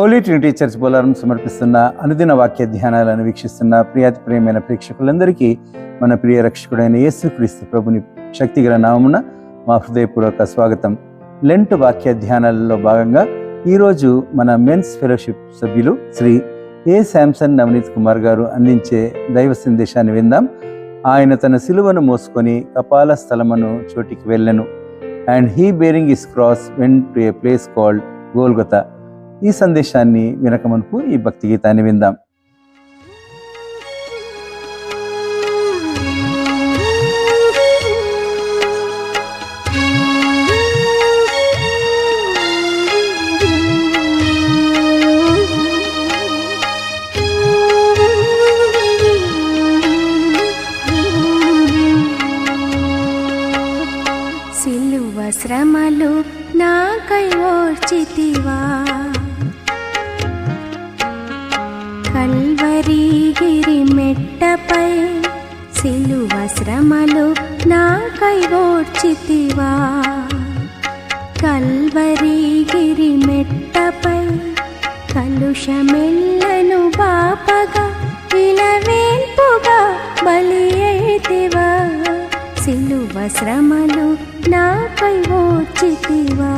Holi Trinity church Bolaram సమర్పిస్తున్న అనుదిన వాక్య ధ్యానాలను వీక్షిస్తున్న ప్రియమైన ప్రేక్షకులందరికీ మన ప్రియ రక్షకుడైన యేసుక్రీస్తు ప్రభుని శక్తిగల నామమున మా హృదయపూర్వక స్వాగతం. లెంట్ వాక్య ధ్యానాలలో భాగంగా ఈరోజు మన మెన్స్ ఫెలోషిప్ సభ్యులు శ్రీ ఏ శాంసన్ నవనీత్ కుమార్ గారు అందించే దైవ సందేశాన్ని విందాం. ఆయన తన సిలువను మోసుకొని కపాల స్థలమును చోటికి వెళ్ళెను. And he bearing his cross went to a place called Golgotha. ఈ సందేశాన్ని వినక మునుపు ఈ భక్తి గీతాన్ని విందాం. సిలువ శ్రమలు నాకై ఓర్చితివా, కల్వరి గిరి మెట్టపై సిలువ శ్రమలు నాకై ఓర్చితివా, కల్వరి గిరి మెట్టపై కలుషమెల్లను బాపగా ఇలవేల్పుగా బలి అయితివా, సిలువ శ్రమలు నాకై ఓర్చితివా.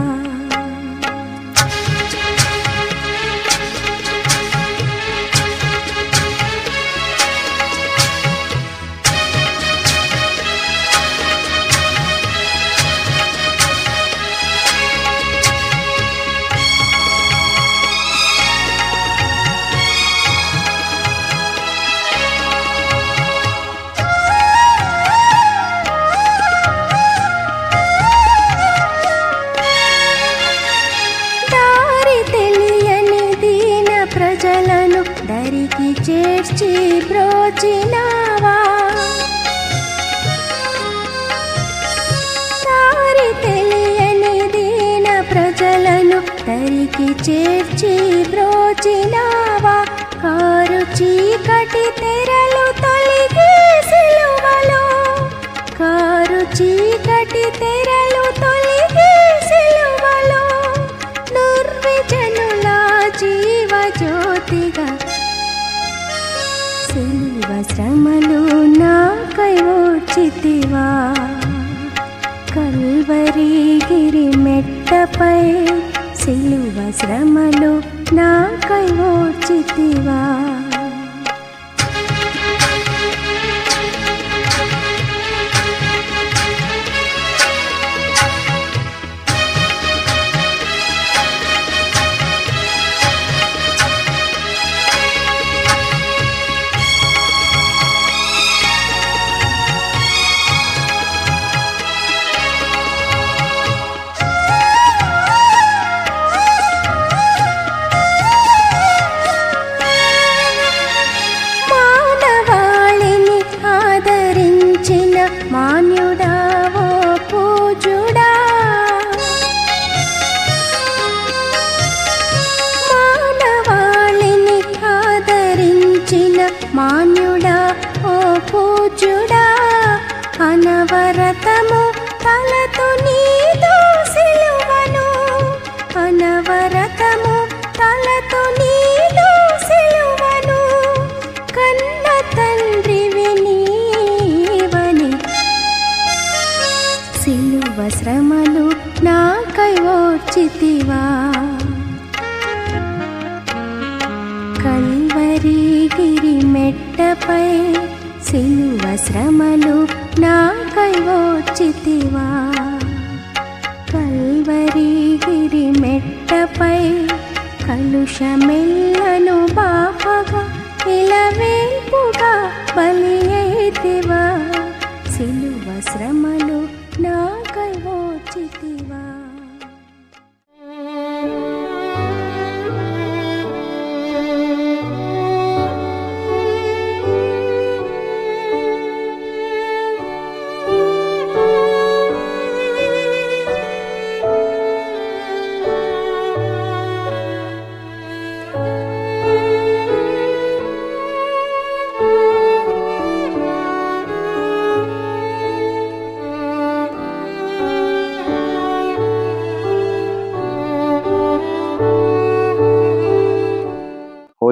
దరికి చేర్చి బ్రోచినావా, దారి తెలియని దీన ప్రజలను దరికి చేర్చి బ్రోచినావా, కారు చీకటి తెరలు తొలగి సిలువలో, కారు చీకటి తెరలు తొలగి సిలువలో నిర్విజనుల జీవజ్యోతిగా సిలువ శ్రమలు నాకై ఓర్చితివా, కల్వరి గిరి మెట్టపై సిలువ శ్రమలు నాకై ఓర్చితివా. మాన్యుడా ఓ పూజుడా, మానవాళిని ఆదరించిన మాన్యుడా ఓ పూజుడా, అనవరతము తలతో నీతో సిలువను, అనవరతము తలతో నీతో సిలువను, కన్న తండ్రివి నీవని సిలువ శ్రమలు నాకై ఓర్చితివా, కల్వరి గిరి మెట్టపై సిలువ శ్రమలు నాకై ఓర్చితివా, కల్వరి గిరి మెట్టపై కలుషమెల్లను బాపగా ఇలవేల్పుగా బలి అయితివా, సిలువ శ్రమలు నాకై ఓర్చితివా.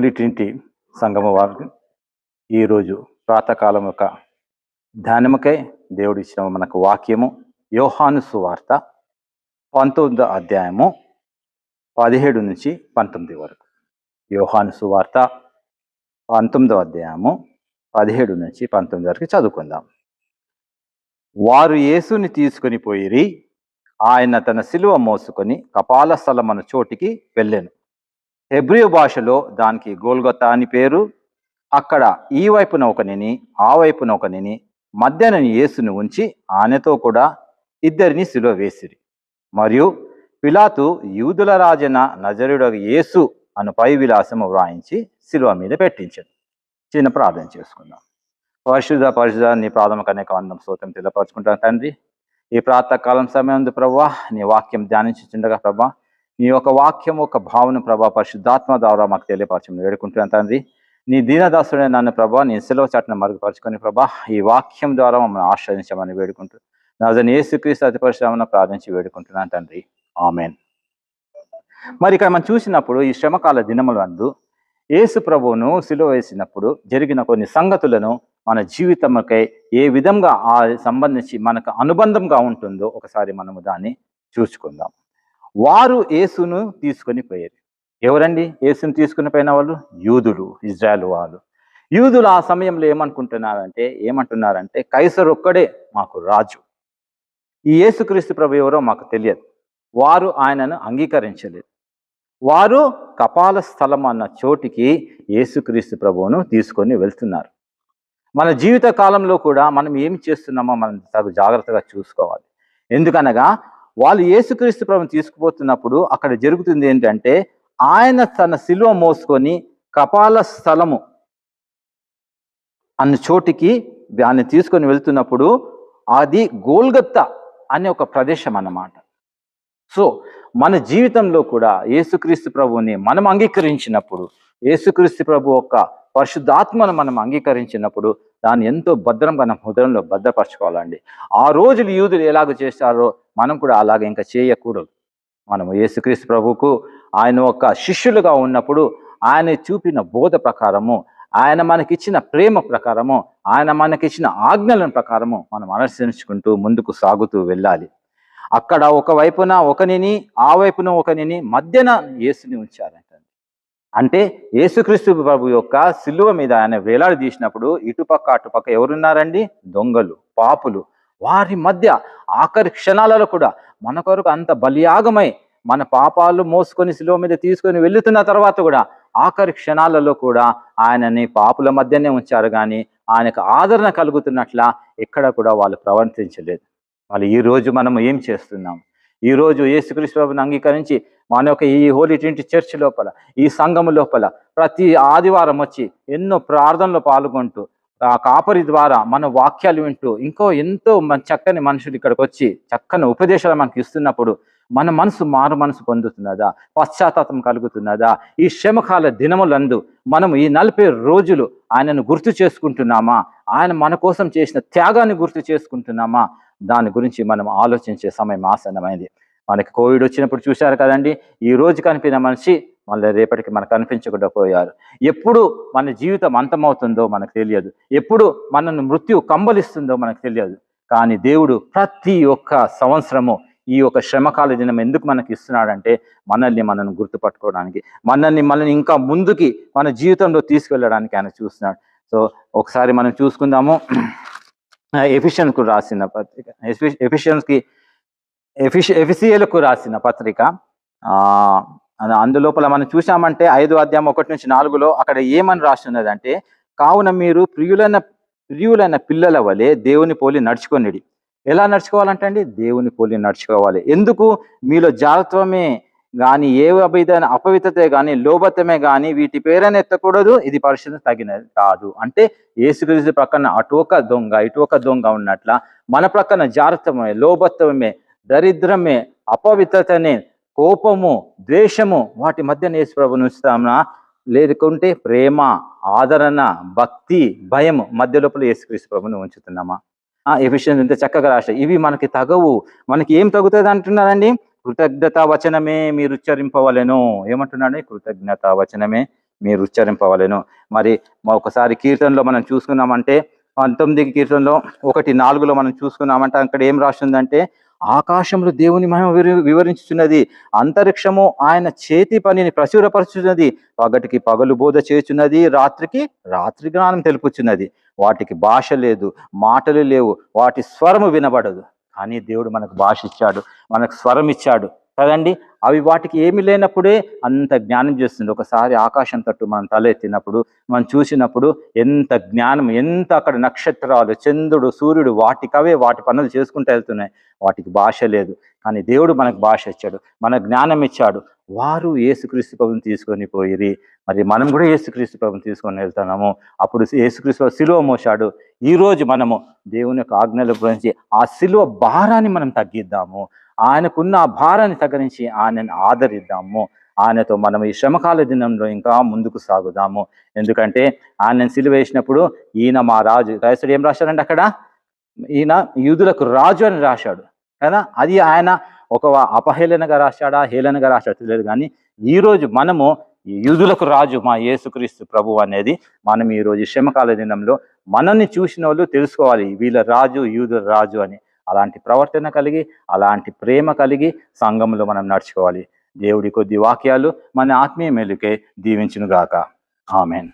హోలీ ట్రినిటీ సంఘము వారు ఈరోజు ప్రాతకాలం యొక్క ధ్యానముకై దేవుడు ఇచ్చిన మనకు వాక్యము యోహాను సువార్త 19వ అధ్యాయము 17 నుంచి 19 వరకు. యోహాను సువార్త 19వ అధ్యాయము 17 నుంచి 19 వరకు చదువుకుందాం. వారు యేసుని తీసుకొని పోయిరి. ఆయన తన సిలువ మోసుకొని కపాల స్థలమను చోటికి వెళ్ళెను. హెబ్రియు భాషలో దానికి గోల్గొతా అని పేరు. అక్కడ ఈ వైపున ఒకనిని ఆ వైపున ఒకనిని మధ్యన యేసును ఉంచి ఆయనతో కూడా ఇద్దరిని సిలువ వేసిరి. మరియు పిలాతు యూదుల రాజైన నజరుడగు యేసు అను పై విలాసము వ్రాయించి సిలువ మీద పెట్టించాడు. చిన్న ప్రార్థన చేసుకుందాం. పరిశుద్ధ నీ ప్రాథమిక అనేక వందం స్తోత్రం తెలియపరచుకుంటాను తండ్రి. ఈ ప్రాతకాలం సమయం ప్రభా నీ వాక్యం ధ్యానించుండగా ప్రభా నీ యొక్క వాక్యం ఒక భావన ప్రభా పరిశుద్ధాత్మ ద్వారా మాకు తెలియపరచమని వేడుకుంటున్నాను తండ్రి. నీ దీనదాసుడే నన్ను ప్రభా నీ సెలవు చాటును మరుగుపరుచుకొని ప్రభా ఈ వాక్యం ద్వారా మమ్మల్ని ఆశ్రయించమని వేడుకుంటూ నాజని యేసుక్రీస్తు అతి పరిశ్రమను ప్రార్థించి వేడుకుంటున్నాను తండ్రి. ఆమెన్. మరి ఇక్కడ మనం చూసినప్పుడు ఈ శ్రమకాల దినములందు యేసు ప్రభువును సిలువ వేసినప్పుడు జరిగిన కొన్ని సంగతులను మన జీవితంకై ఏ విధంగా ఆ సంబంధించి మనకు అనుబంధంగా ఉంటుందో ఒకసారి మనము దాన్ని చూసుకుందాం. వారు యేసును తీసుకొని పోయారు. ఎవరండి యేసును తీసుకుని పోయిన వాళ్ళు? యూదులు, ఇజ్రాయెల్ వాళ్ళు. యూదులు ఆ సమయంలో ఏమంటున్నారంటే కైసరు ఒక్కడే మాకు రాజు, ఈ యేసుక్రీస్తు ప్రభు ఎవరో మాకు తెలియదు. వారు ఆయనను అంగీకరించలేదు. వారు కపాల స్థలం అన్న చోటికి యేసుక్రీస్తు ప్రభువును తీసుకొని వెళ్తున్నారు. మన జీవిత కాలంలో కూడా మనం ఏం చేస్తున్నామో మనం తగు జాగ్రత్తగా చూసుకోవాలి. ఎందుకనగా వాళ్ళు యేసుక్రీస్తు ప్రభువును తీసుకుపోతున్నప్పుడు అక్కడ జరుగుతుంది ఏంటంటే ఆయన తన సిలువ మోసుకొని కపాల స్థలము అన్న చోటికి దాన్ని తీసుకొని వెళ్తున్నప్పుడు అది గోల్గొతా అనే ఒక ప్రదేశం అన్నమాట. సో మన జీవితంలో కూడా యేసుక్రీస్తు ప్రభువుని మనం అంగీకరించినప్పుడు, యేసుక్రీస్తు ప్రభు యొక్క పరిశుద్ధాత్మను మనం అంగీకరించినప్పుడు దాన్ని ఎంతో భద్రంగా మన హృదయంలో భద్రపరచుకోవాలండి. ఆ రోజులు యూదులు ఎలాగ చేస్తారో మనం కూడా అలాగే ఇంకా చేయకూడదు. మనము యేసుక్రీస్తు ప్రభువుకు ఆయన ఒక శిష్యులుగా ఉన్నప్పుడు ఆయన చూపిన బోధ ప్రకారము, ఆయన మనకిచ్చిన ప్రేమ ప్రకారము, ఆయన మనకిచ్చిన ఆజ్ఞల ప్రకారము మనం అనుసరించుకుంటూ ముందుకు సాగుతూ వెళ్ళాలి. అక్కడ ఒక వైపున ఒకనిని ఆ వైపున ఒకనిని మధ్యన యేసుని ఉంచారంట. అంటే యేసుక్రీస్తు ప్రభు యొక్క సిలువ మీద ఆయన వేలాడి తీసినప్పుడు ఇటుపక్క అటుపక్క ఎవరున్నారండి? దొంగలు, పాపులు. వారి మధ్య ఆఖరి క్షణాలలో కూడా మన కొరకు అంత బలియాగమై మన పాపాలు మోసుకొని సిలువ మీద తీసుకొని వెళ్తున్న తర్వాత కూడా ఆఖరి క్షణాలలో కూడా ఆయనని పాపుల మధ్యనే ఉంచారు, కానీ ఆయనకు ఆదరణ కలుగుతున్నట్ల ఎక్కడ కూడా వాళ్ళు ప్రవర్తించలేదు. వాళ్ళు ఈరోజు మనం ఏం చేస్తున్నాం? ఈరోజు యేసుక్రీస్తు ప్రభువుని అంగీకరించి మన యొక్క ఈ హోలీ ట్రినిటీ చర్చ్ లోపల, ఈ సంఘము లోపల ప్రతి ఆదివారం వచ్చి ఎన్నో ప్రార్థనలో పాల్గొంటూ ఆ కాపరి ద్వారా మన వాక్యాలు వింటూ ఎంతో చక్కని మనుషులు ఇక్కడికి వచ్చి చక్కని ఉపదేశాలు మనకి ఇస్తున్నప్పుడు మన మారు మనసు పొందుతున్నదా? పశ్చాత్తాపం కలుగుతున్నదా? ఈ శ్రమకాల దినములందు మనం ఈ 40 రోజులు ఆయనను గుర్తు చేసుకుంటున్నామా? ఆయన మన కోసం చేసిన త్యాగాన్ని గుర్తు చేసుకుంటున్నామా? దాని గురించి మనం ఆలోచించే సమయం ఆసన్నమైంది. మనకి కోవిడ్ వచ్చినప్పుడు చూశారు కదండి, ఈ రోజు కనిపిన మనిషి మళ్ళీ రేపటికి మనకు కనిపించకుండా పోయారు. ఎప్పుడు మన జీవితం అంతమవుతుందో మనకు తెలియదు, ఎప్పుడు మనల్ని మృత్యు కంబలిస్తుందో మనకు తెలియదు. కానీ దేవుడు ప్రతి ఒక్క సంవత్సరము ఈ యొక్క శ్రమకాల దినం ఎందుకు మనకి ఇస్తున్నాడంటే మనల్ని గుర్తుపట్టుకోవడానికి, మనల్ని ఇంకా ముందుకి మన జీవితంలో తీసుకెళ్ళడానికి ఆయన చూస్తున్నాడు. సో ఒకసారి మనం చూసుకుందాము. ఎఫిషియన్కు రాసిన పత్రిక, ఎఫిసియలకు రాసిన పత్రిక, అందులోపల మనం చూసామంటే 5వ అధ్యాయం 1 నుంచి 4లో అక్కడ ఏమని రాస్తున్నదంటే, కావున మీరు ప్రియులైన పిల్లల వలె దేవుని పోలి నడుచుకొనిడి. ఎలా నడుచుకోవాలంటే అండి, దేవుని పోలి నడుచుకోవాలి. ఎందుకు? మీలో జాగ్రత్తమే కానీ ఏ అపవిత్రతే కానీ లోభత్వమే కానీ వీటి పేరైనా ఎత్తకూడదు, ఇది పరిశుద్ధ తగినది కాదు. అంటే యేసుక్రీస్తు ప్రక్కన అటు ఒక దొంగ ఇటు ఒక దొంగ ఉన్నట్ల మన ప్రక్కన జాగ్రత్తమే, లోభత్వమే, దరిద్రమే, అపవిత్రతనే, కోపము, ద్వేషము వాటి మధ్య యేసు ప్రభువును ఉంచుతామా? లేకుంటే ప్రేమ, ఆదరణ, భక్తి, భయము మధ్య లోపల యేసుక్రీస్తు ప్రభువును ఉంచుతున్నామా? ఎఫిషియన్స్ ఇంత చక్కగా రాశాయి. ఇవి మనకి తగవు. మనకి ఏం తగ్గుతుంది అంటున్నారండి? కృతజ్ఞతా వచనమే మీరు ఉచ్చరింపవలెను. ఏమంటున్నాడు? కృతజ్ఞతా వచనమే మీరు ఉచ్చరింపవలెను. మరి ఒకసారి కీర్తనలో మనం చూసుకున్నామంటే 19 కీర్తనలో 1:4 మనం చూసుకున్నామంటే అక్కడ ఏం రాస్తుందంటే, ఆకాశంలో దేవుని మహిమ వివరించుచున్నది, అంతరిక్షము ఆయన చేతి పనిని ప్రచురపరచుచున్నది, పగటికి పగలు బోధ చేయుచున్నది, రాత్రికి రాత్రి జ్ఞానం తెలుపుచున్నది. వాటికి భాష లేదు, మాటలు లేవు, వాటి స్వరము వినబడదు. కానీ దేవుడు మనకు భాష ఇచ్చాడు, మనకు స్వరం ఇచ్చాడు కదండి. అవి వాటికి ఏమి లేనప్పుడే అంత జ్ఞానం చేస్తుంది. ఒకసారి ఆకాశం తట్టు మనం తలెత్తినప్పుడు, మనం చూసినప్పుడు ఎంత జ్ఞానం, ఎంత అక్కడ నక్షత్రాలు, చంద్రుడు, సూర్యుడు వాటికవే వాటి పనులు చేసుకుంటూ వెళ్తున్నాయి. వాటికి భాష లేదు. కానీ దేవుడు మనకు భాష ఇచ్చాడు, మన జ్ఞానం ఇచ్చాడు. వారు యేసుక్రీస్తు ప్రభువుని తీసుకొని పోయిరి. మరి మనం కూడా యేసుక్రీస్తు ప్రభువుని తీసుకొని వెళ్తున్నాము. అప్పుడు యేసుక్రీస్తు శిలువ మోశాడు. ఈరోజు మనము దేవుని యొక్క ఆజ్ఞల గురించి ఆ శిలువ భారాన్ని మనం తగ్గిద్దాము. ఆయనకున్న ఆ భారాన్ని తగ్గించి ఆయనను ఆదరిద్దాము. ఆయనతో మనం ఈ శ్రమకాల దినంలో ఇంకా ముందుకు సాగుదాము. ఎందుకంటే ఆయనను సిలువ వేసినప్పుడు ఈయన మా రాజు, క్రైస్తవుడు ఏం రాశాడంటే అక్కడ, ఈయన యూదులకు రాజు అని రాశాడు కదా. అది ఆయన ఒక అపహేళనగా రాశాడా, హేళనగా రాశాడు తెలియదు. కానీ ఈరోజు మనము యూదులకు రాజు మా యేసుక్రీస్తు ప్రభు అనేది మనం ఈరోజు శ్రమకాల దినంలో మనల్ని చూసిన వాళ్ళు తెలుసుకోవాలి, వీళ్ళ రాజు యూదుల రాజు అని. అలాంటి ప్రవర్తన కలిగి, అలాంటి ప్రేమ కలిగి సంఘంలో మనం నడుచుకోవాలి. దేవుడి కొద్ది వాక్యాలు మన ఆత్మీయ మేలుకే దీవించునుగాక. ఆమెన్.